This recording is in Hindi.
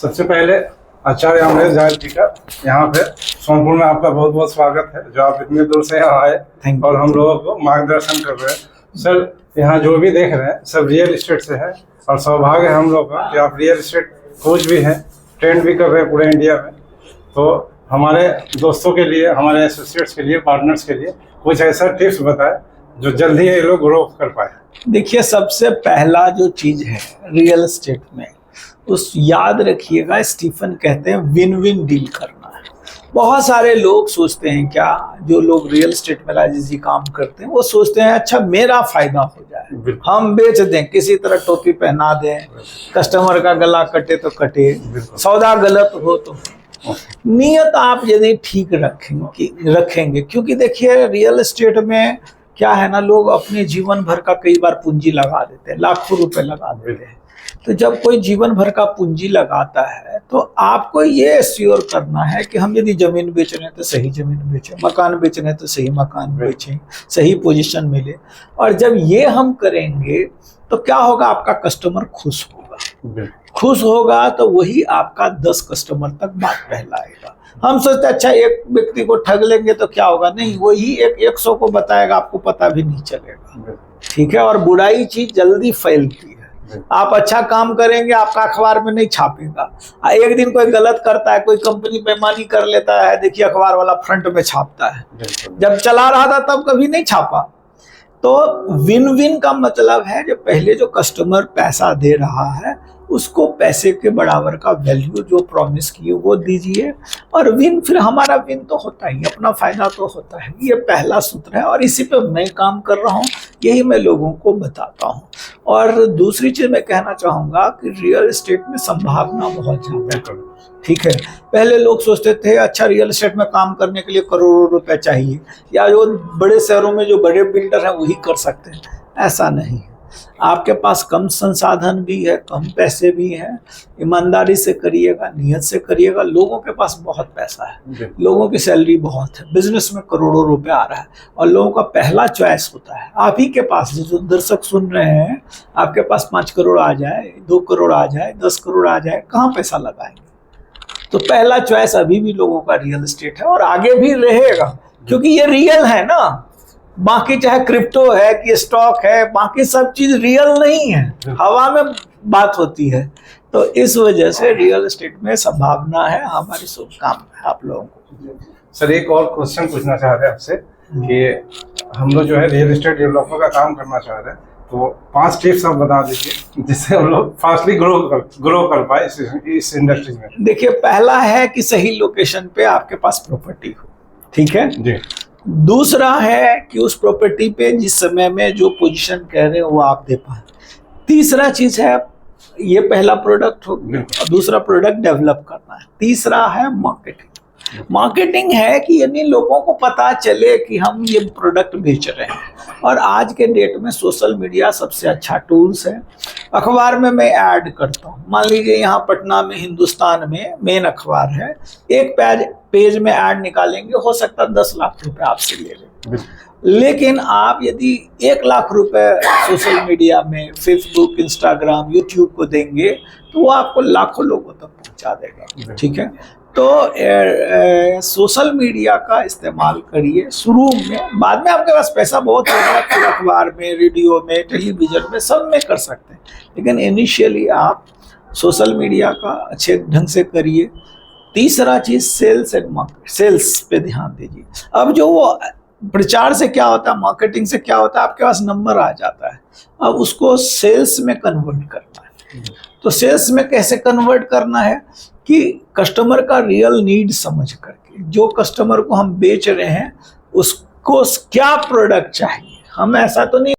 सबसे पहले आचार्य अमरेश जायल जी का यहाँ पे सोनपुर में आपका बहुत बहुत स्वागत है, जो आप इतने दूर से यहाँ आए और हम लोगों को मार्गदर्शन कर रहे हैं। सर, यहाँ जो भी देख रहे हैं सब रियल एस्टेट से है और सौभाग्य है हम लोग का कि आप रियल एस्टेट कोच भी हैं, ट्रेंड भी कर रहे हैं पूरे इंडिया में। तो हमारे दोस्तों के लिए, हमारे एसोसिएट्स के लिए, पार्टनर्स के लिए कुछ ऐसा टिप्स बताए जो जल्दी ये लोग ग्रो कर पाए। देखिए, सबसे पहला जो चीज है रियल एस्टेट में, उस याद रखिएगा, स्टीफन कहते हैं विन विन डील करना है। बहुत सारे लोग सोचते हैं, क्या जो लोग रियल एस्टेट में राजेश जी काम करते हैं वो सोचते हैं अच्छा मेरा फायदा हो जाए, हम बेच दें, किसी तरह टोपी पहना दें, कस्टमर का गला कटे तो कटे, सौदा गलत हो तो। नियत आप यदि ठीक रखेंगे, क्योंकि देखिए रियल एस्टेट में क्या है ना, लोग अपने जीवन भर का कई बार पूंजी लगा देते हैं, लाखों रुपए लगा देते हैं। तो जब कोई जीवन भर का पूंजी लगाता है तो आपको ये एश्योर करना है कि हम यदि जमीन बेच रहे हैं तो सही जमीन बेचें, मकान बेच रहे हैं तो सही मकान बेचें, सही पोजीशन मिले। और जब ये हम करेंगे तो क्या होगा, आपका कस्टमर खुश होगा। खुश होगा तो वही आपका 10 कस्टमर तक बात फैलाएगा। हम सोचते अच्छा एक व्यक्ति को ठग लेंगे तो क्या होगा, नहीं, वही 100 को बताएगा, आपको पता भी नहीं चलेगा। ठीक है। और बुराई चीज जल्दी फैलती है। आप अच्छा काम करेंगे, आपका अखबार में नहीं छापेगा। एक दिन कोई गलत करता है, कोई कंपनी बेईमानी कर लेता है, देखिए अखबार वाला फ्रंट में छापता है। जब चला रहा था तब कभी नहीं छापा। तो विन विन का मतलब है जो पहले जो कस्टमर पैसा दे रहा है उसको पैसे के बराबर का वैल्यू जो प्रॉमिस किए वो दीजिए। और विन, फिर हमारा विन तो होता ही, अपना फायदा तो होता है। ये पहला सूत्र है और इसी पे मैं काम कर रहा हूँ, यही मैं लोगों को बताता हूँ। और दूसरी चीज मैं कहना चाहूँगा कि रियल एस्टेट में संभावना बहुत ज़्यादा है। ठीक है। पहले लोग सोचते थे अच्छा रियल एस्टेट में काम करने के लिए करोड़ों रुपए चाहिए, या जो बड़े शहरों में जो बड़े बिल्डर हैं वही कर सकते हैं। ऐसा नहीं है। आपके पास कम संसाधन भी है, कम पैसे भी हैं, ईमानदारी से करिएगा, नियत से करिएगा। लोगों के पास बहुत पैसा है, लोगों की सैलरी बहुत है, बिजनेस में करोड़ों रुपए आ रहा है और लोगों का पहला चॉइस होता है। आप ही के पास, जो दर्शक सुन रहे हैं, आपके पास 5 करोड़ आ जाए, 2 करोड़ आ जाए, 10 करोड़ आ जाए, कहाँ पैसा लगाएंगे? तो पहला चॉइस अभी भी लोगों का रियल एस्टेट है और आगे भी रहेगा, क्योंकि ये रियल है ना। बाकी चाहे क्रिप्टो है कि स्टॉक है, बाकी सब चीज रियल नहीं है, हवा में बात होती है। तो इस वजह से रियल एस्टेट में संभावना है। हमारी शुभकामनाएं है आप लोगों को। सर, एक और क्वेश्चन पूछना चाह रहे हैं आपसे कि हम लोग जो है रियल एस्टेट डेवलपर का काम करना चाह रहे हैं, तो 5 टिप्स आप बता दीजिए जिससे हम लोग फास्टली ग्रो कर पाए इस इंडस्ट्री में। देखिए, पहला है कि सही लोकेशन पे आपके पास प्रॉपर्टी हो। ठीक है जी। दूसरा है कि उस प्रॉपर्टी पे जिस समय में जो पोजीशन कह रहे हो वो आप दे पाए। तीसरा चीज है, ये पहला प्रोडक्ट हो गया, दूसरा प्रोडक्ट डेवलप करना है। तीसरा है मार्केटिंग। मार्केटिंग है कि यानी लोगों को पता चले कि हम ये प्रोडक्ट बेच रहे हैं। और आज के डेट में सोशल मीडिया सबसे अच्छा टूल्स है। अखबार में मैं ऐड करता हूँ, मान लीजिए यहाँ पटना में, हिंदुस्तान में मेन अखबार है, एक पेज में ऐड निकालेंगे, हो सकता है 10 लाख रुपए आपसे ले लें। लेकिन आप यदि 1 लाख रुपए सोशल मीडिया में, फेसबुक, इंस्टाग्राम, यूट्यूब को देंगे तो वो आपको लाखों लोगों तक पहुंचा देगा। ठीक है। तो सोशल मीडिया का इस्तेमाल करिए शुरू में, बाद में आपके पास पैसा बहुत होगा तो अखबार में, रेडियो में, टेलीविजन में, सब में कर सकते हैं। लेकिन इनिशियली आप सोशल मीडिया का अच्छे ढंग से करिए। तीसरा चीज सेल्स एंड मार्केट, सेल्स पे ध्यान दीजिए। अब जो वो प्रचार से क्या होता है, मार्केटिंग से क्या होता है, आपके पास नंबर आ जाता है, अब उसको सेल्स में कन्वर्ट करना है। तो सेल्स में कैसे कन्वर्ट करना है कि कस्टमर का रियल नीड समझ करके, जो कस्टमर को हम बेच रहे हैं उसको क्या प्रोडक्ट चाहिए। हम ऐसा तो नहीं